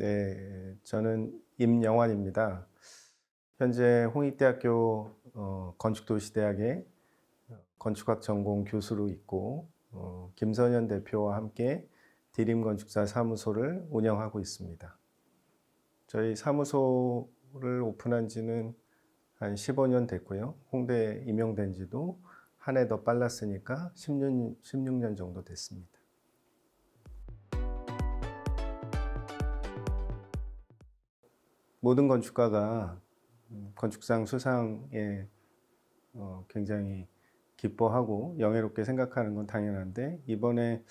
네, 저는 임영환입니다. 현재 홍익대학교 건축도시대학의 건축학 전공 교수로 있고 김선현 대표와 함께 디림건축사 사무소를 운영하고 있습니다. 저희 사무소를 오픈한 지는 한 15년 됐고요. 홍대에 임용된 지도 한 해 더 빨랐으니까 16년 정도 됐습니다. 모든 건축가가 건축상 수상에 굉장히 기뻐하고 영예롭게 생각하는 건 당연한데, 이번에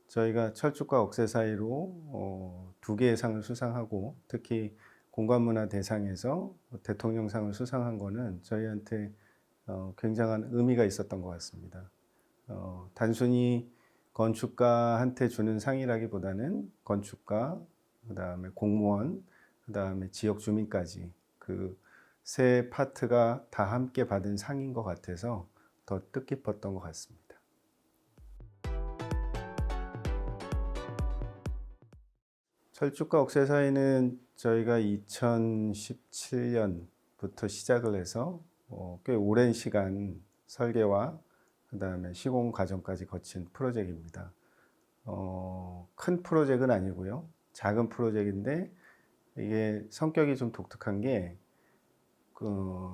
저희가 철쭉과 억새 사이로 2개의 상을 수상하고, 특히 공간문화 대상에서 대통령상을 수상한 거는 저희한테 굉장한 의미가 있었던 것 같습니다. 단순히 건축가한테 주는 상이라기보다는 건축가, 그다음에 공무원, 그다음에 지역 주민까지 그 세 파트가 다 함께 받은 상인 것 같아서 더 뜻깊었던 것 같습니다. 철쭉과 억새 사이는 저희가 2017년부터 시작을 해서 꽤 오랜 시간 설계와 그다음에 시공 과정까지 거친 프로젝트입니다. 큰 프로젝트는 아니고요. 작은 프로젝트인데 이게 성격이 좀 독특한 게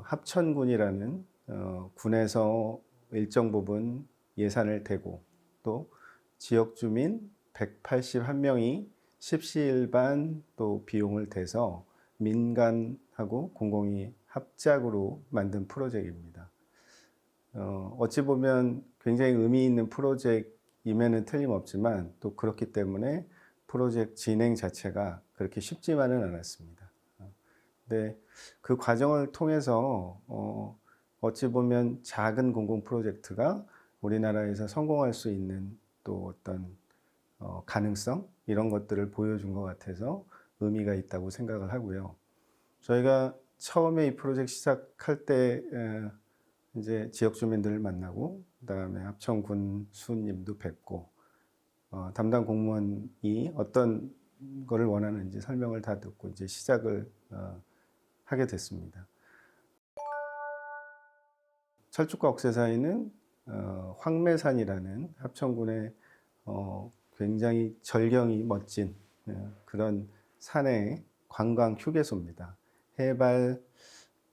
합천군이라는 군에서 일정 부분 예산을 대고, 또 지역 주민 181명이 십시일반 또 비용을 대서 민간하고 공공이 합작으로 만든 프로젝트입니다. 어찌 보면 굉장히 의미 있는 프로젝트임에는 틀림없지만, 또 그렇기 때문에 프로젝트 진행 자체가 그렇게 쉽지만은 않았습니다. 근데 그 과정을 통해서 어찌 보면 작은 공공 프로젝트가 우리나라에서 성공할 수 있는 또 어떤 가능성, 이런 것들을 보여준 것 같아서 의미가 있다고 생각을 하고요. 저희가 처음에 이 프로젝트 시작할 때 이제 지역 주민들을 만나고, 그다음에 합천군 수님도 뵙고, 담당 공무원이 어떤 거를 원하는지 설명을 다 듣고 이제 시작을 하게 됐습니다. 철쭉과 억새 사이는 황매산이라는 합천군의 굉장히 절경이 멋진 그런 산의 관광 휴게소입니다. 해발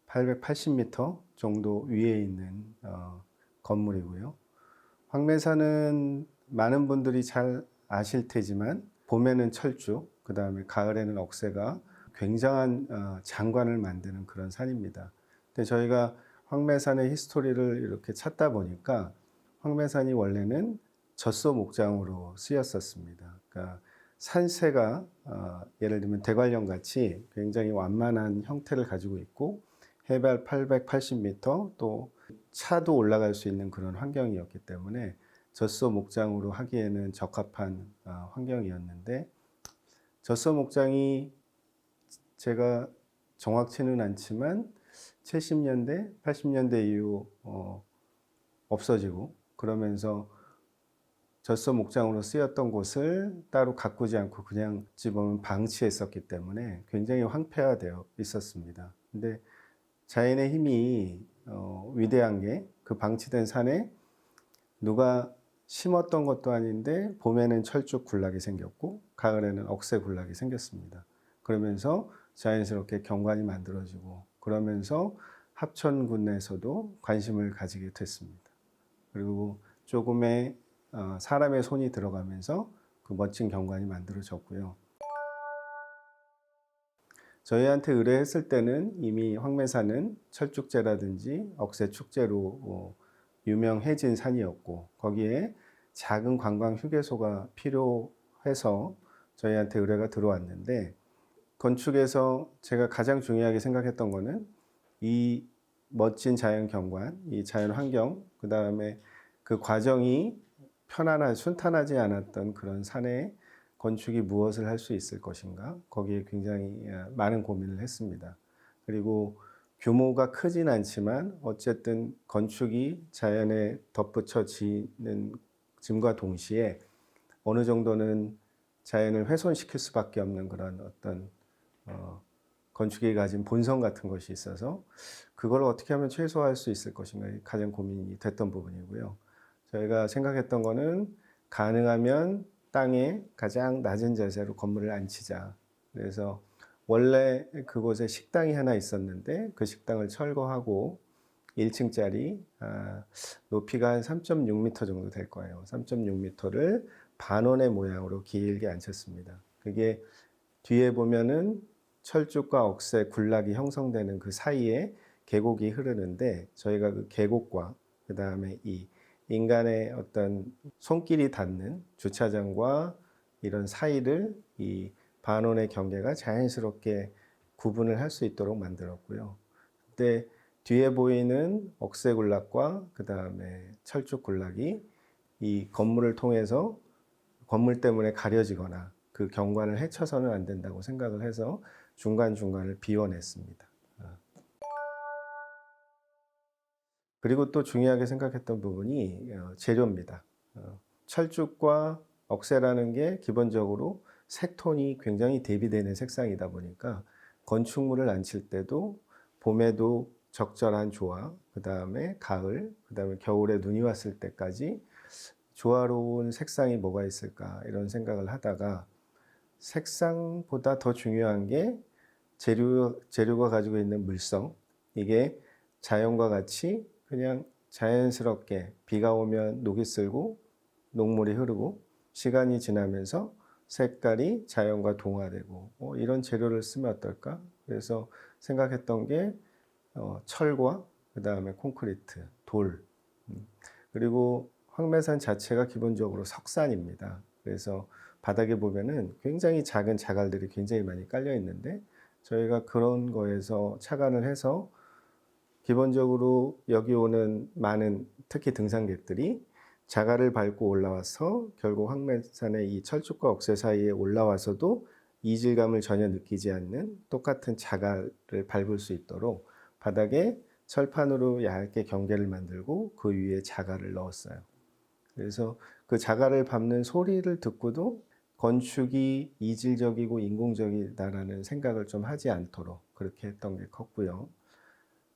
880m 정도 위에 있는 건물이고요. 황매산은 많은 분들이 잘 아실 테지만, 봄에는 철쭉, 그 다음에 가을에는 억새가 굉장한 장관을 만드는 그런 산입니다. 근데 저희가 황매산의 히스토리를 이렇게 찾다 보니까 황매산이 원래는 젖소 목장으로 쓰였었습니다. 그러니까 산세가 예를 들면 대관령 같이 굉장히 완만한 형태를 가지고 있고, 해발 880m, 또 차도 올라갈 수 있는 그런 환경이었기 때문에 젖소 목장으로 하기에는 적합한 환경이었는데, 젖소 목장이 제가 정확치는 않지만 70년대, 80년대 이후 없어지고, 그러면서 젖소 목장으로 쓰였던 곳을 따로 가꾸지 않고 그냥 집어면 방치했었기 때문에 굉장히 황폐화되어 있었습니다. 근데 자연의 힘이 위대한 게, 그 방치된 산에 누가 심었던 것도 아닌데 봄에는 철쭉 군락이 생겼고 가을에는 억새 군락이 생겼습니다. 그러면서 자연스럽게 경관이 만들어지고, 그러면서 합천군에서도 관심을 가지게 됐습니다. 그리고 조금의 사람의 손이 들어가면서 그 멋진 경관이 만들어졌고요. 저희한테 의뢰했을 때는 이미 황매산은 철쭉제라든지 억새축제로 유명해진 산이었고, 거기에 작은 관광 휴게소가 필요해서 저희한테 의뢰가 들어왔는데, 건축에서 제가 가장 중요하게 생각했던 거는 이 멋진 자연 경관, 이 자연 환경, 그 다음에 그 과정이 순탄하지 않았던 그런 산에 건축이 무엇을 할 수 있을 것인가, 거기에 굉장히 많은 고민을 했습니다. 그리고 규모가 크진 않지만 어쨌든 건축이 자연에 덧붙여지는 짐과 동시에 어느 정도는 자연을 훼손시킬 수밖에 없는 그런 어떤 건축이 가진 본성 같은 것이 있어서 그걸 어떻게 하면 최소화할 수 있을 것인가 가장 고민이 됐던 부분이고요. 저희가 생각했던 거는 가능하면 땅에 가장 낮은 자세로 건물을 앉히자. 그래서 원래 그곳에 식당이 하나 있었는데 그 식당을 철거하고 1층짜리 높이가 한 3.6m 정도 될 거예요. 3.6m를 반원의 모양으로 길게 앉혔습니다. 그게 뒤에 보면은 철쭉과 억새 군락이 형성되는 그 사이에 계곡이 흐르는데 저희가 그 계곡과 그 다음에 이 인간의 어떤 손길이 닿는 주차장과 이런 사이를 이 반원의 경계가 자연스럽게 구분을 할 수 있도록 만들었고요. 그때 뒤에 보이는 억새 군락과 그 다음에 철쭉 군락이 이 건물을 통해서 건물 때문에 가려지거나 그 경관을 해쳐서는 안 된다고 생각을 해서 중간중간을 비워냈습니다. 그리고 또 중요하게 생각했던 부분이 재료입니다. 철쭉과 억새라는 게 기본적으로 색톤이 굉장히 대비되는 색상이다 보니까 건축물을 앉힐 때도 봄에도 적절한 조화, 그 다음에 가을, 그 다음에 겨울에 눈이 왔을 때까지 조화로운 색상이 뭐가 있을까 이런 생각을 하다가 색상보다 더 중요한 게 재료가 가지고 있는 물성, 이게 자연과 같이 그냥 자연스럽게 비가 오면 녹이 슬고 녹물이 흐르고 시간이 지나면서 색깔이 자연과 동화되고 이런 재료를 쓰면 어떨까? 그래서 생각했던 게 철과 그 다음에 콘크리트, 돌, 그리고 황매산 자체가 기본적으로 석산입니다. 그래서 바닥에 보면은 굉장히 작은 자갈들이 굉장히 많이 깔려 있는데 저희가 그런 거에서 착안을 해서 기본적으로 여기 오는 많은 특히 등산객들이 자갈을 밟고 올라와서 결국 황매산의 이 철쭉과 억새 사이에 올라와서도 이질감을 전혀 느끼지 않는 똑같은 자갈을 밟을 수 있도록 바닥에 철판으로 얇게 경계를 만들고 그 위에 자갈을 넣었어요. 그래서 그 자갈을 밟는 소리를 듣고도 건축이 이질적이고 인공적이다라는 생각을 좀 하지 않도록 그렇게 했던 게 컸고요.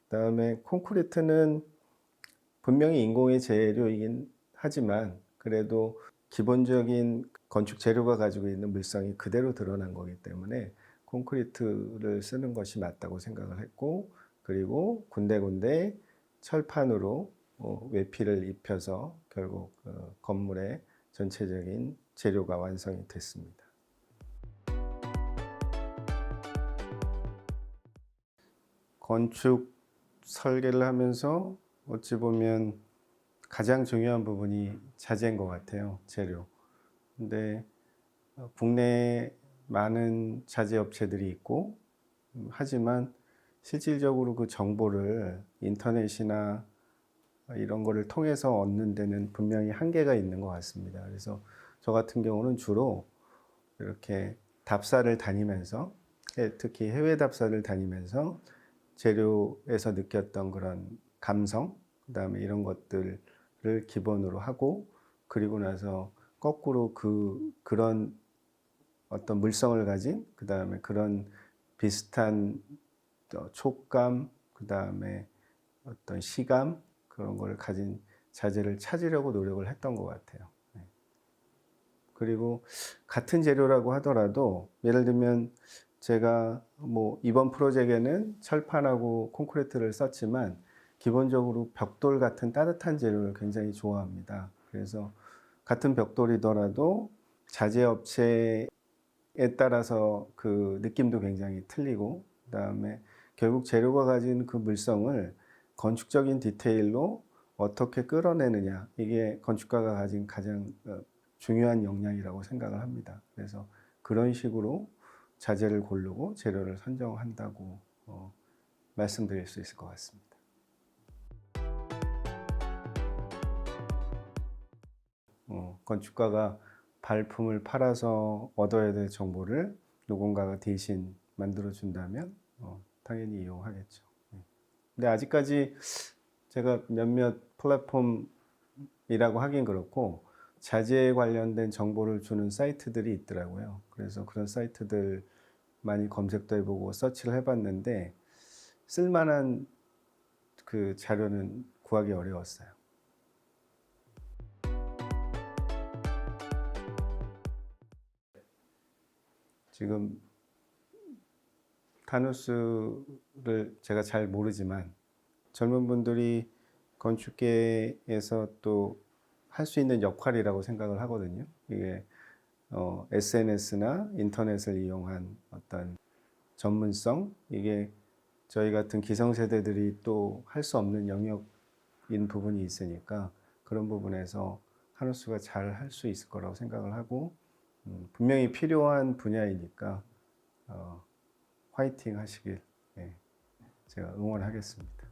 그다음에 콘크리트는 분명히 인공의 재료이긴 하지만 그래도 기본적인 건축 재료가 가지고 있는 물성이 그대로 드러난 거기 때문에 콘크리트를 쓰는 것이 맞다고 생각을 했고 그리고 군데군데 철판으로 외피를 입혀서 결국 건물의 전체적인 재료가 완성이 됐습니다. 건축 설계를 하면서 어찌 보면 가장 중요한 부분이 자재인 것 같아요. 재료. 근데 국내에 많은 자재 업체들이 있고 하지만 실질적으로 그 정보를 인터넷이나 이런 거를 통해서 얻는 데는 분명히 한계가 있는 것 같습니다. 그래서 저 같은 경우는 주로 이렇게 답사를 다니면서 특히 해외 답사를 다니면서 재료에서 느꼈던 그런 감성, 그 다음에 이런 것들을 기본으로 하고 그리고 나서 거꾸로 그런 어떤 물성을 가진 그 다음에 그런 비슷한 촉감, 그 다음에 어떤 시감 그런 걸 가진 자재를 찾으려고 노력을 했던 것 같아요. 그리고 같은 재료라고 하더라도 예를 들면 제가 뭐 이번 프로젝트에는 철판하고 콘크리트를 썼지만 기본적으로 벽돌 같은 따뜻한 재료를 굉장히 좋아합니다. 그래서 같은 벽돌이더라도 자재 업체에 따라서 그 느낌도 굉장히 틀리고 그다음에 결국 재료가 가진 그 물성을 건축적인 디테일로 어떻게 끌어내느냐 이게 건축가가 가진 가장 중요한 역량이라고 생각을 합니다. 그래서 그런 식으로 자재를 고르고 재료를 선정한다고 말씀드릴 수 있을 것 같습니다. 건축가가 발품을 팔아서 얻어야 될 정보를 누군가가 대신 만들어 준다면 당연히 이용하겠죠. 근데 아직까지 제가 몇몇 플랫폼이라고 하긴 그렇고 자재에 관련된 정보를 주는 사이트들이 있더라고요. 그래서 그런 사이트들 많이 검색도 해보고 서치를 해봤는데 쓸만한 그 자료는 구하기 어려웠어요. 지금 타누스를 제가 잘 모르지만 젊은 분들이 건축계에서 또 할 수 있는 역할이라고 생각을 하거든요. 이게 SNS나 인터넷을 이용한 어떤 전문성, 이게 저희 같은 기성세대들이 또 할 수 없는 영역인 부분이 있으니까 그런 부분에서 하누스가 잘 할 수 있을 거라고 생각을 하고 분명히 필요한 분야이니까 화이팅 하시길 제가 응원하겠습니다.